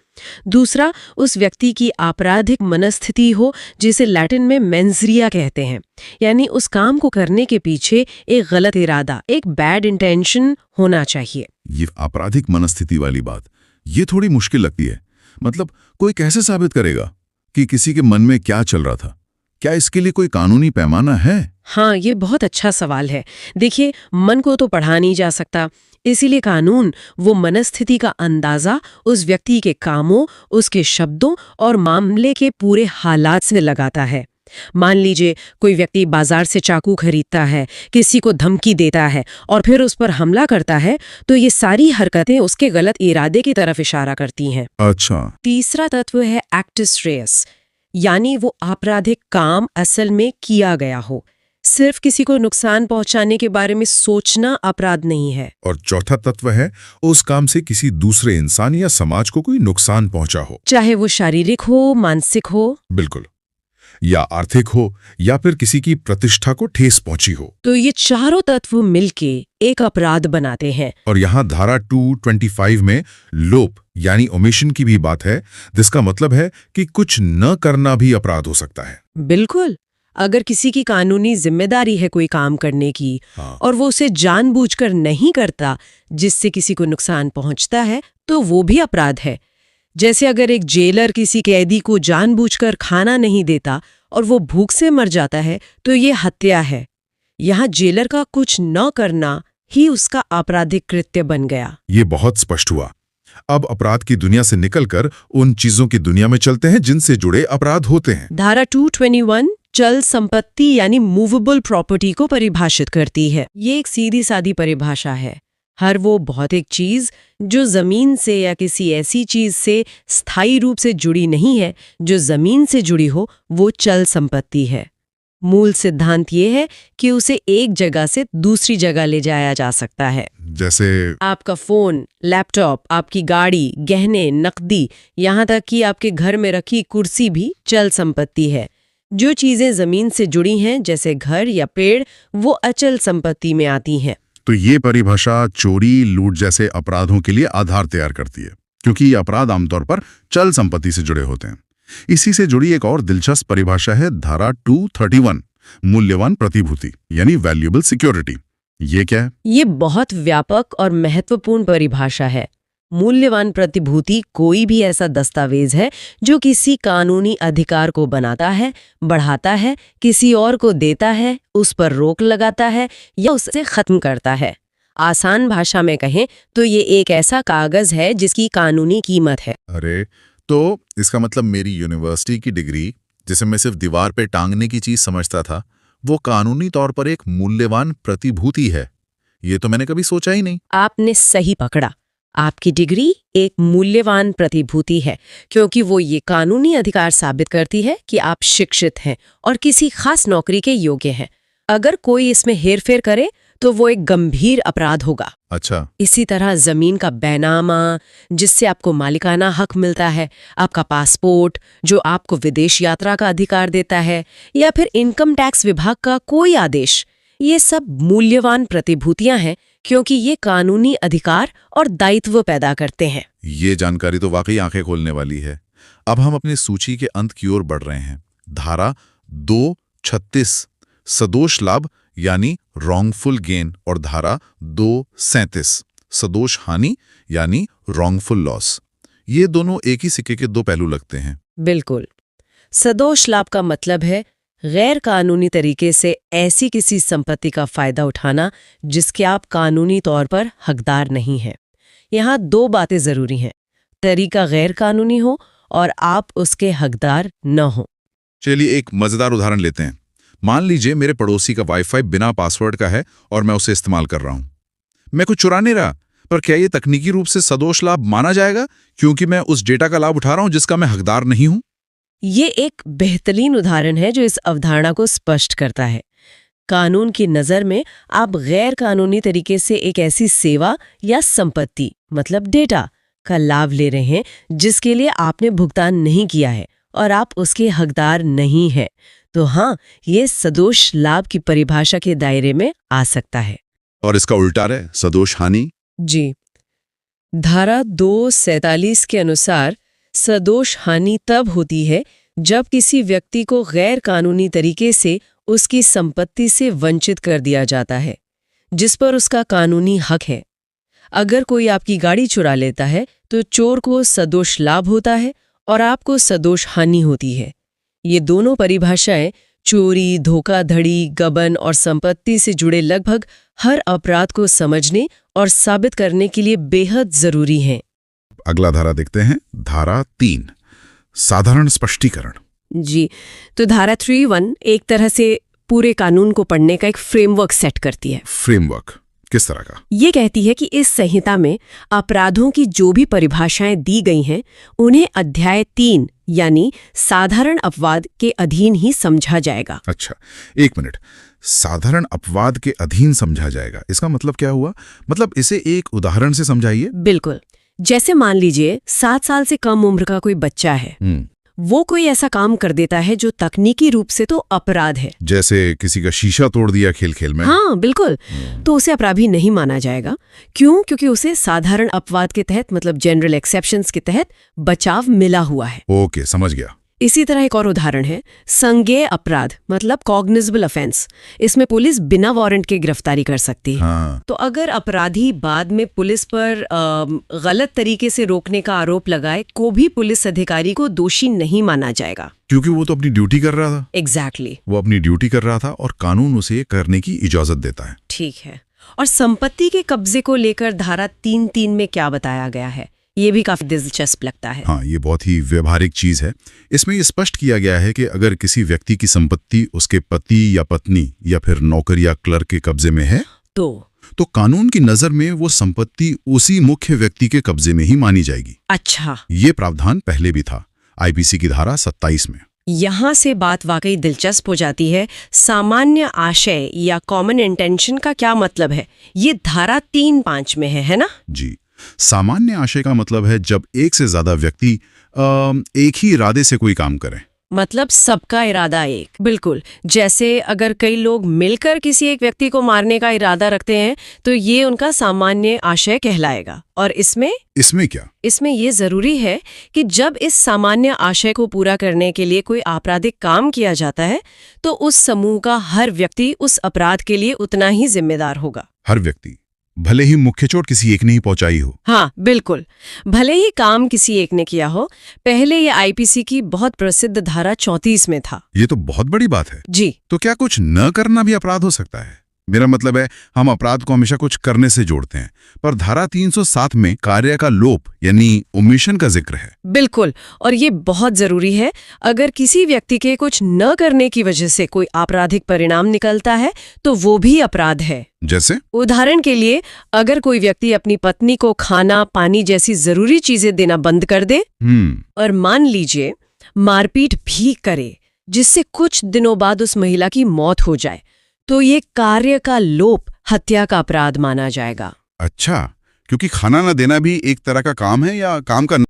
दूसरा, उस व्यक्ति की आपराधिक मनस्थिति हो, जिसे लैटिन में मेंसरिया कहते हैं, यानी उस काम को करने के पीछे एक गलत इरादा, एक बैड इंटेंशन होना चाहिए। ये आपराधिक मनस्थिति वाली बात, ये थोड़ी मुश्किल लगती है। मतलब कोई कैसे साबित करेगा कि किसी के मन में क्या चल रहा था? क्या इसके लिए कोई कानूनी पैमाना है? हाँ, ये बहुत अच्छा सवाल है। देखिए, मन को तो पढ़ा नहीं जा सकता, इसीलिए कानून वो मनस्थिति का अंदाजा उस व्यक्ति के कामों, उसके शब्दों और मामले के पूरे हालात से लगाता है। मान लीजिए कोई व्यक्ति बाजार से चाकू खरीदता है, किसी को धमकी देता है और फिर उस पर हमला करता है, तो ये सारी हरकतें उसके गलत इरादे की तरफ इशारा करती हैं। अच्छा। तीसरा तत्व है एक्टस रेस, यानी वो आपराधिक काम असल में किया गया हो। सिर्फ किसी को नुकसान पहुंचाने के बारे में सोचना अपराध नहीं है। और चौथा तत्व है उस काम से किसी दूसरे इंसान या समाज को कोई नुकसान पहुंचा हो, चाहे वो शारीरिक हो, मानसिक हो। बिल्कुल, या आर्थिक हो, या फिर किसी की प्रतिष्ठा को ठेस पहुंची हो। तो ये चारों तत्व मिलके एक अपराध बनाते हैं। और यहाँ धारा 225 में लोप यानी ओमिशन की भी बात है, जिसका मतलब है कि कुछ न करना भी अपराध हो सकता है। बिल्कुल, अगर किसी की कानूनी जिम्मेदारी है कोई काम करने की, और वो उसे जानबूझकर नहीं करता, जिससे किसी को नुकसान पहुंचता है, तो वो भी अपराध है। जैसे अगर एक जेलर किसी कैदी को जानबूझकर खाना नहीं देता और वो भूख से मर जाता है, तो ये हत्या है। यहाँ जेलर का कुछ न करना ही उसका आपराधिक कृत्य बन गया। ये बहुत स्पष्ट हुआ। अब अपराध की दुनिया से निकलकर उन चीजों की दुनिया में चलते हैं जिनसे जुड़े अपराध होते हैं। धारा 221 चल संपत्ति यानी मूवेबल प्रॉपर्टी को परिभाषित करती है। ये एक सीधी सादी परिभाषा है। हर वो भौतिक चीज जो जमीन से या किसी ऐसी चीज से स्थायी रूप से जुड़ी नहीं है, जो जमीन से जुड़ी हो, वो चल संपत्ति है। मूल सिद्धांत ये है कि उसे एक जगह से दूसरी जगह ले जाया जा सकता है। जैसे आपका फोन, लैपटॉप, आपकी गाड़ी, गहने, नकदी, यहाँ तक कि आपके घर में रखी कुर्सी भी चल संपत्ति है। जो चीजें जमीन से जुड़ी हैं, जैसे घर या पेड़, वो अचल संपत्ति में आती हैं। तो ये परिभाषा चोरी, लूट जैसे अपराधों के लिए आधार तैयार करती है, क्योंकि ये अपराध आमतौर पर चल संपत्ति से जुड़े होते हैं। इसी से जुड़ी एक और दिलचस्प परिभाषा है धारा 231 मूल्यवान प्रतिभूति यानी वैल्यूएबल सिक्योरिटी। ये क्या है? ये बहुत व्यापक और महत्वपूर्ण परिभाषा है। मूल्यवान प्रतिभूति कोई भी ऐसा दस्तावेज है जो किसी कानूनी अधिकार को बनाता है, बढ़ाता है, किसी और को देता है, उस पर रोक लगाता है या उसे खत्म करता है। आसान भाषा में कहें तो ये एक ऐसा कागज है जिसकी कानूनी कीमत है। अरे, तो इसका मतलब मेरी यूनिवर्सिटी की डिग्री, जिसे मैं सिर्फ दीवार पे टांगने की चीज समझता था, वो कानूनी तौर पर एक मूल्यवान प्रतिभूति है। ये तो मैंने कभी सोचा ही नहीं। आपने सही पकड़ा। आपकी डिग्री एक मूल्यवान प्रतिभूति है, क्योंकि वो ये कानूनी अधिकार साबित करती है कि आप शिक्षित हैं और किसी खास नौकरी के योग्य हैं। अगर कोई इसमें हेरफेर करे तो वो एक गंभीर अपराध होगा। अच्छा। इसी तरह जमीन का बैनामा, जिससे आपको मालिकाना हक मिलता है, आपका पासपोर्ट जो आपको विदेश यात्रा का अधिकार देता है, या फिर इनकम टैक्स विभाग का कोई आदेश, ये सब मूल्यवान प्रतिभूतियां हैं, क्योंकि ये कानूनी अधिकार और दायित्व पैदा करते हैं। ये जानकारी तो वाकई आंखें खोलने वाली है। अब हम अपनी सूची के अंत की ओर बढ़ रहे हैं। धारा 236 सदोष लाभ यानी रॉन्गफुल गेन और धारा 237 सदोष हानि यानी रॉन्गफुल लॉस। ये दोनों एक ही सिक्के के दो पहलू लगते हैं। बिल्कुल। सदोष लाभ का मतलब है गैर कानूनी तरीके से ऐसी किसी संपत्ति का फायदा उठाना जिसके आप कानूनी तौर पर हकदार नहीं हैं। यहाँ दो बातें जरूरी हैं, तरीका गैर कानूनी हो और आप उसके हकदार न हो। चलिए एक मजेदार उदाहरण लेते हैं। मान लीजिए मेरे पड़ोसी का वाईफाई बिना पासवर्ड का है और मैं उसे इस्तेमाल कर रहा हूं। मैं कुछ चुरा नहीं रहा, पर क्या ये तकनीकी रूप से सदोष लाभ माना जाएगा क्योंकि मैं उस डेटा का लाभ उठा रहा हूं जिसका मैं हकदार नहीं हूं? ये एक बेहतरीन उदाहरण है जो इस अवधारणा को स्पष्ट करता है। कानून की नज़र में आप गैर कानूनी तरीके से एक ऐसी सेवा या संपत्ति, मतलब डेटा, का लाभ ले रहे हैं जिसके लिए आपने भुगतान नहीं किया है और आप उसके हकदार नहीं हैं। तो हाँ, ये सदोष लाभ की परिभाषा के दायरे में आ सकता है। और इसका उल्टा है सदोष हानि? जी, धारा 247 के अनुसार सदोष हानि तब होती है जब किसी व्यक्ति को गैर कानूनी तरीके से उसकी संपत्ति से वंचित कर दिया जाता है जिस पर उसका कानूनी हक है। अगर कोई आपकी गाड़ी चुरा लेता है तो चोर को सदोष लाभ होता है और आपको सदोष हानि होती है। ये दोनों परिभाषाएं चोरी, धोखाधड़ी, गबन और संपत्ति से जुड़े लगभग हर अपराध को समझने और साबित करने के लिए बेहद जरूरी हैं। अगला धारा देखते हैं, धारा 3 साधारण स्पष्टीकरण। जी, तो धारा 31 एक तरह से पूरे कानून को पढ़ने का एक फ्रेमवर्क सेट करती है। फ्रेमवर्क किस तरह का? ये कहती है कि इस संहिता में अपराधों की जो भी परिभाषाएं दी गई हैं उन्हें अध्याय 3 यानी साधारण अपवाद के अधीन ही समझा जाएगा। अच्छा, एक मिनट, साधारण अपवाद के अधीन समझा जाएगा, इसका मतलब क्या हुआ? मतलब इसे एक उदाहरण से समझाइए। बिल्कुल। जैसे मान लीजिए 7 साल से कम उम्र का कोई बच्चा है, वो कोई ऐसा काम कर देता है जो तकनीकी रूप से तो अपराध है, जैसे किसी का शीशा तोड़ दिया खेल खेल में। हाँ बिल्कुल, तो उसे अपराधी नहीं माना जाएगा। क्यों? क्योंकि उसे साधारण अपवाद के तहत, मतलब जनरल एक्सेप्शंस के तहत बचाव मिला हुआ है। ओके, समझ गया। इसी तरह एक और उदाहरण है संज्ञेय अपराध, मतलब कॉग्निजेबल ऑफेंस। इसमें पुलिस बिना वारंट के गिरफ्तारी कर सकती है। हाँ। तो अगर अपराधी बाद में पुलिस पर गलत तरीके से रोकने का आरोप लगाए को भी पुलिस अधिकारी को दोषी नहीं माना जाएगा, क्योंकि वो तो अपनी ड्यूटी कर रहा था। एग्जैक्टली। वो अपनी ड्यूटी कर रहा था और कानून उसे करने की इजाजत देता है। ठीक है। और संपत्ति के कब्जे को लेकर धारा 3(3) में क्या बताया गया है, ये भी काफी दिलचस्प लगता है। हाँ, ये बहुत ही व्यवहारिक चीज है। इसमें ये स्पष्ट किया गया है कि अगर किसी व्यक्ति की संपत्ति उसके पति या पत्नी या फिर नौकर या क्लर्क के कब्जे में है तो कानून की नजर में वो संपत्ति उसी मुख्य व्यक्ति के कब्जे में ही मानी जाएगी। अच्छा, ये प्रावधान पहले भी था आईपीसी की धारा 27 में। यहाँ से बात वाकई दिलचस्प हो जाती है। सामान्य आशय या कॉमन इंटेंशन का क्या मतलब है? ये धारा 3(5) में है ना? जी, सामान्य आशय का मतलब है जब एक से ज्यादा व्यक्ति एक ही इरादे से कोई काम करें, मतलब सबका इरादा एक। बिल्कुल, जैसे अगर कई लोग मिलकर किसी एक व्यक्ति को मारने का इरादा रखते हैं तो ये उनका सामान्य आशय कहलाएगा। और इसमें क्या? इसमें ये जरूरी है कि जब इस सामान्य आशय को पूरा करने के लिए कोई आपराधिक काम किया जाता है तो उस समूह का हर व्यक्ति उस अपराध के लिए उतना ही जिम्मेदार होगा। हर व्यक्ति, भले ही मुख्य चोट किसी एक ने ही पहुंचाई हो। हाँ बिल्कुल, भले ही काम किसी एक ने किया हो। पहले ये आईपीसी की बहुत प्रसिद्ध धारा 34 में था। ये तो बहुत बड़ी बात है। जी। तो क्या कुछ न करना भी अपराध हो सकता है? मेरा मतलब है हम अपराध को हमेशा कुछ करने से जोड़ते हैं, पर धारा 307 में कार्य का लोप यानी ओमिशन का जिक्र है। बिल्कुल, और ये बहुत जरूरी है। अगर किसी व्यक्ति के कुछ न करने की वजह से कोई आपराधिक परिणाम निकलता है तो वो भी अपराध है। जैसे उदाहरण के लिए, अगर कोई व्यक्ति अपनी पत्नी को खाना पानी जैसी जरूरी चीजें देना बंद कर दे और मान लीजिए मारपीट भी करे, जिससे कुछ दिनों बाद उस महिला की मौत हो जाए, तो ये कार्य का लोप हत्या का अपराध माना जाएगा। अच्छा, क्योंकि खाना न देना भी एक तरह का काम है या काम का